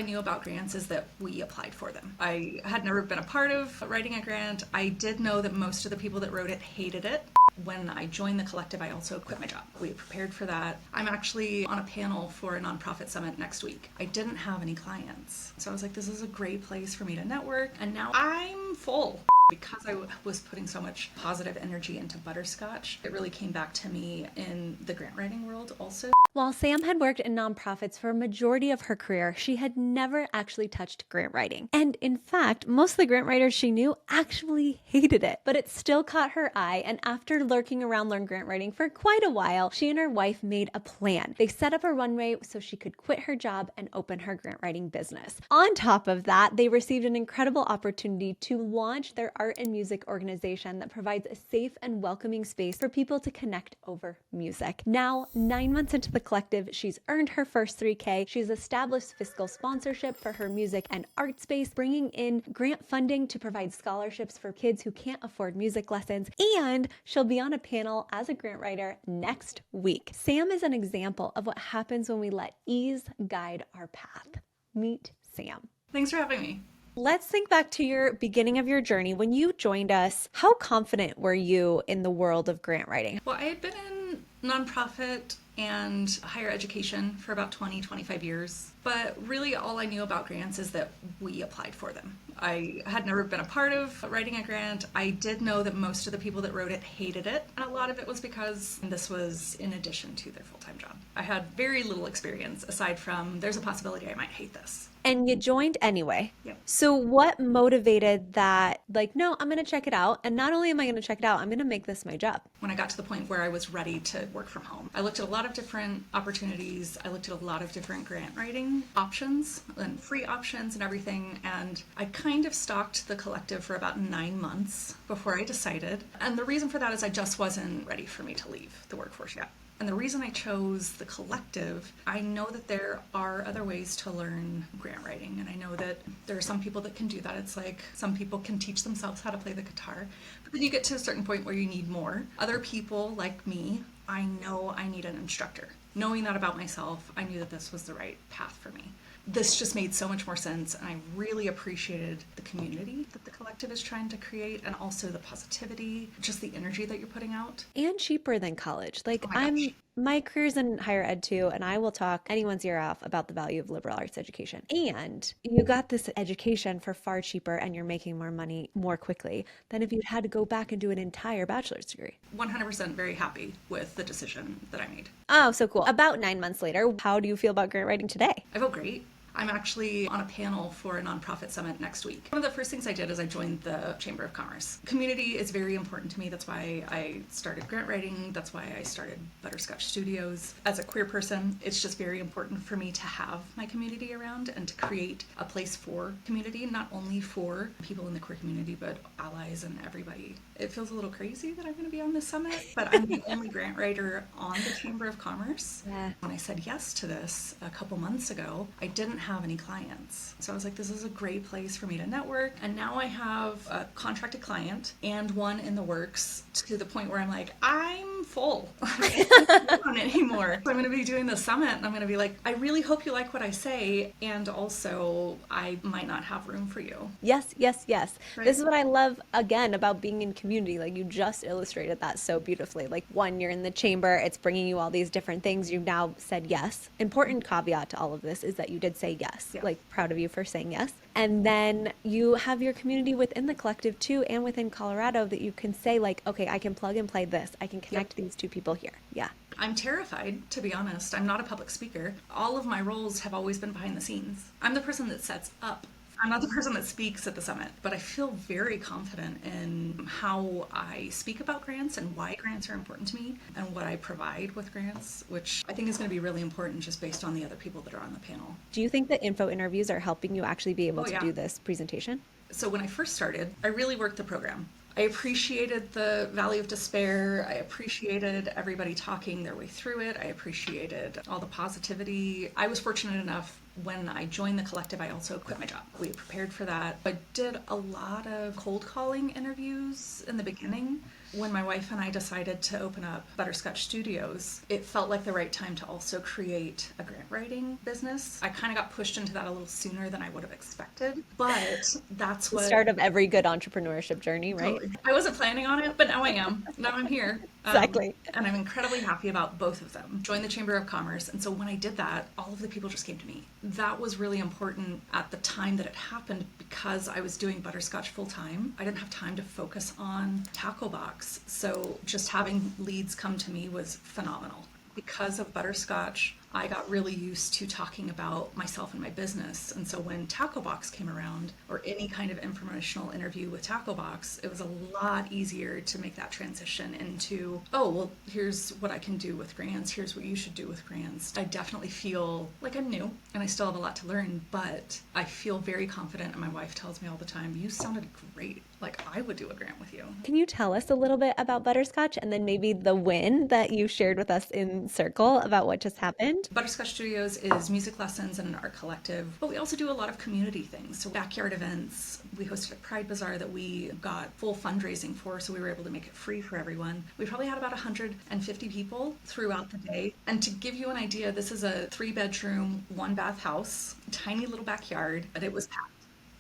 I knew about grants is that we applied for them. I had never been a part of writing a grant. I did know that most of the people that wrote it hated it. When I joined the collective, I also quit my job. We prepared for that. I'm actually on a panel for a nonprofit summit next week. I didn't have any clients. So I was like, this is a great place for me to network. And now I'm full. Because I was putting so much positive energy into Butterscotch, it really came back to me in the grant writing world also. While Sam had worked in nonprofits for a majority of her career, she had never actually touched grant writing. And in fact, most of the grant writers she knew actually hated it. But it still caught her eye, and after lurking around Learn Grant Writing for quite a while, she and her wife made a plan. They set up a runway so she could quit her job and open her grant writing business. On top of that, they received an incredible opportunity to launch their art and music organization that provides a safe and welcoming space for people to connect over music. Now, 9 months into the collective, she's earned her first $3K. She's established fiscal sponsorship for her music and art space, bringing in grant funding to provide scholarships for kids who can't afford music lessons, and she'll be on a panel as a grant writer next week. Sam is an example of what happens when we let ease guide our path. Meet Sam. Thanks for having me. Let's think back to your beginning of your journey. When you joined us, how confident were you in the world of grant writing? Well, I had been in nonprofit and higher education for about 25 years. But really all I knew about grants is that we applied for them. I had never been a part of writing a grant. I did know that most of the people that wrote it hated it. And a lot of it was because this was in addition to their full-time job. I had very little experience aside from there's a possibility I might hate this. And you joined anyway. Yep. So what motivated that, like, no, I'm going to check it out. And not only am I going to check it out, I'm going to make this my job. When I got to the point where I was ready to work from home, I looked at a lot of different opportunities. I looked at a lot of different grant writing options and free options and everything. And I kind of stalked the collective for about 9 months before I decided. And the reason for that is I just wasn't ready for me to leave the workforce yet. And the reason I chose the collective, I know that there are other ways to learn grant writing. And I know that there are some people that can do that. It's like some people can teach themselves how to play the guitar. But then you get to a certain point where you need more. Other people like me, I know I need an instructor. Knowing that about myself, I knew that this was the right path for me. This just made so much more sense, and I really appreciated the community that the collective is trying to create, and also the positivity, just the energy that you're putting out. And cheaper than college. Like, Oh my gosh. my career's in higher ed too, and I will talk anyone's ear off about the value of liberal arts education. And you got this education for far cheaper, and you're making more money more quickly than if you had to go back and do an entire bachelor's degree. 100% very happy with the decision that I made. Oh, so cool. About 9 months later, how do you feel about grant writing today? I feel great. I'm actually on a panel for a nonprofit summit next week. One of the first things I did is I joined the Chamber of Commerce. Community is very important to me. That's why I started grant writing. That's why I started Butterscotch Studios. As a queer person, it's just very important for me to have my community around and to create a place for community, not only for people in the queer community, but allies and everybody. It feels a little crazy that I'm going to be on this summit, but I'm the only grant writer on the Chamber of Commerce. Yeah. When I said yes to this a couple months ago, I didn't have any clients. So I was like, this is a great place for me to network. And now I have a contracted client and one in the works to the point where I'm like, I'm full. I don't want it anymore. So I'm going to be doing the summit and I'm going to be like, I really hope you like what I say. And also I might not have room for you. Yes, yes, yes. Right. This is what I love, again, about being in community. Like, you just illustrated that so beautifully. Like, one, you're in the chamber, it's bringing you all these different things. You now said yes. Important caveat to all of this is that you did say yes. Yeah. Like, proud of you for saying yes. And then you have your community within the collective too, and within Colorado, that you can say, like, okay, I can plug and play this. I can connect these two people here. Yeah. I'm terrified, to be honest. I'm not a public speaker. All of my roles have always been behind the scenes. I'm the person that sets up. I'm not the person that speaks at the summit, but I feel very confident in how I speak about grants and why grants are important to me and what I provide with grants, which I think is going to be really important just based on the other people that are on the panel. Do you think that info interviews are helping you actually be able Oh, to yeah. do this presentation? So when I first started, I really worked the program. I appreciated the Valley of Despair. I appreciated everybody talking their way through it. I appreciated all the positivity. I was fortunate enough when I joined the collective, I also quit my job. We prepared for that. I did a lot of cold calling interviews in the beginning. When my wife and I decided to open up Butterscotch Studios, it felt like the right time to also create a grant writing business. I kind of got pushed into that a little sooner than I would have expected, but that's The what... start of every good entrepreneurship journey, right? Totally. I wasn't planning on it, but now I am. Now I'm here. Exactly. And I'm incredibly happy about both of them. Joined the Chamber of Commerce, and so when I did that, all of the people just came to me. That was really important at the time that it happened because I was doing Butterscotch full time. I didn't have time to focus on Tackle Box, so just having leads come to me was phenomenal. Because of Butterscotch, I got really used to talking about myself and my business. And so when Tackle Box came around, or any kind of informational interview with Tackle Box, it was a lot easier to make that transition into, oh, well, here's what I can do with grants. Here's what you should do with grants. I definitely feel like I'm new and I still have a lot to learn, but I feel very confident. And my wife tells me all the time, you sounded great. Like I would do a grant with you. Can you tell us a little bit about Butterscotch and then maybe the win that you shared with us in Circle about what just happened? Butterscotch Studios is music lessons and an art collective, but we also do a lot of community things. So backyard events, we hosted a Pride Bazaar that we got full fundraising for, so we were able to make it free for everyone. We probably had about 150 people throughout the day. And to give you an idea, this is a 3-bedroom, 1-bath house, tiny little backyard, but it was packed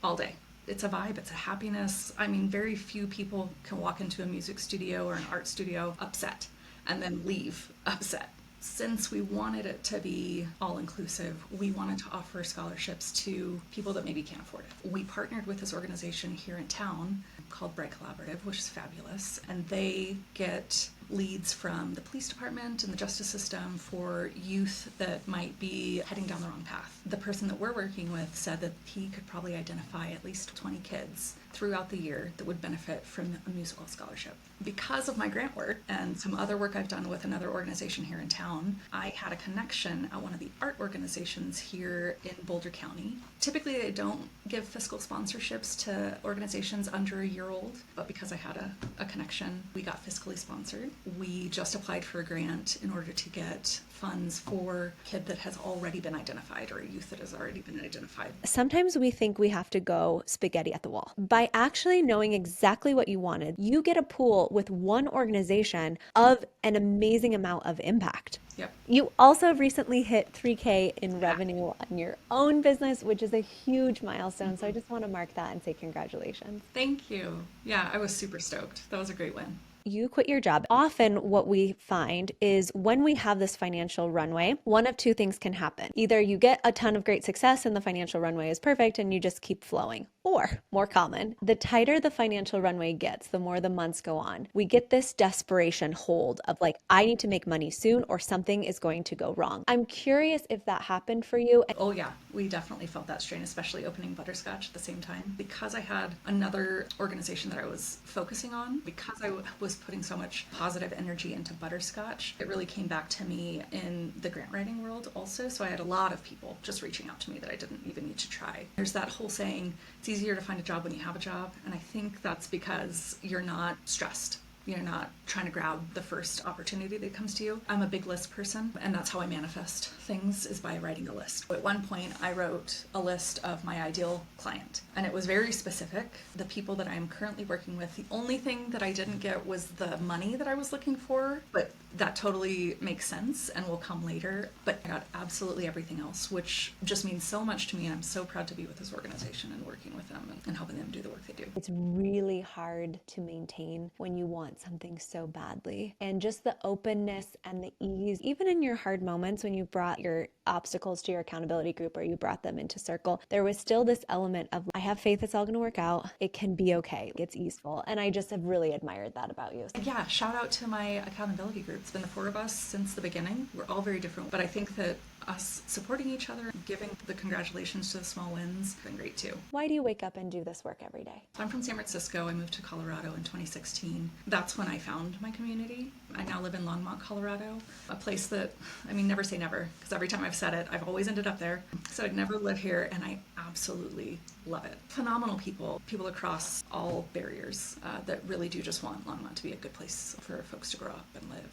all day. It's a vibe, it's a happiness. I mean, very few people can walk into a music studio or an art studio upset and then leave upset. Since we wanted it to be all-inclusive, we wanted to offer scholarships to people that maybe can't afford it. We partnered with this organization here in town called Bright Collaborative, which is fabulous, and they get leads from the police department and the justice system for youth that might be heading down the wrong path. The person that we're working with said that he could probably identify at least 20 kids throughout the year that would benefit from a musical scholarship. Because of my grant work and some other work I've done with another organization here in town, I had a connection at one of the art organizations here in Boulder County. Typically, they don't give fiscal sponsorships to organizations under a year old, but because I had a connection, we got fiscally sponsored. We just applied for a grant in order to get funds for a kid that has already been identified or a youth that has already been identified. Sometimes we think we have to go spaghetti at the wall. By actually knowing exactly what you wanted, you get a pool with one organization of an amazing amount of impact. Yep. You also recently hit 3K in revenue on your own business, which is a huge milestone. So I just want to mark that and say congratulations. Thank you. Yeah, I was super stoked. That was a great win. You quit your job. Often what we find is when we have this financial runway, one of two things can happen. Either you get a ton of great success and the financial runway is perfect and you just keep flowing. Or, more common, the tighter the financial runway gets, the more the months go on, we get this desperation hold of like, I need to make money soon or something is going to go wrong. I'm curious if that happened for you. Oh yeah, we definitely felt that strain, especially opening Butterscotch at the same time. Because I had another organization that I was focusing on, because I was putting so much positive energy into Butterscotch, it really came back to me in the grant writing world also. So I had a lot of people just reaching out to me that I didn't even need to try. There's that whole saying, it's easier to find a job when you have a job. And I think that's because you're not stressed. You're not trying to grab the first opportunity that comes to you. I'm a big list person, and that's how I manifest things, is by writing a list. At one point, I wrote a list of my ideal client, and it was very specific. The people that I'm currently working with, the only thing that I didn't get was the money that I was looking for, but that totally makes sense and will come later. But I got absolutely everything else, which just means so much to me, and I'm so proud to be with this organization and working with them and helping them do the work they do. It's really hard to maintain when you want something so badly. And just the openness and the ease, even in your hard moments when you brought your obstacles to your accountability group or you brought them into Circle, there was still this element of, I have faith it's all going to work out. It can be okay. It's easeful. And I just have really admired that about you. Yeah, shout out to my accountability group. It's been the 4 of us since the beginning. We're all very different, but I think that us supporting each other, giving the congratulations to the small wins, has been great too. Why do you wake up and do this work every day? I'm from San Francisco. I moved to Colorado in 2016. That's when I found my community. I now live in Longmont, Colorado, a place that, I mean, never say never, because every time I've said it, I've always ended up there. So I'd never live here, and I absolutely love it. Phenomenal people across all barriers that really do just want Longmont to be a good place for folks to grow up and live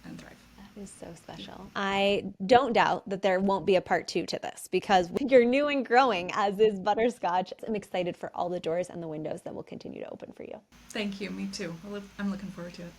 and thrive. Is is so special. I don't doubt that there won't be a part 2 to this because you're new and growing, as is Butterscotch. I'm excited for all the doors and the windows that will continue to open for you. Thank you. Me too. I'm looking forward to it.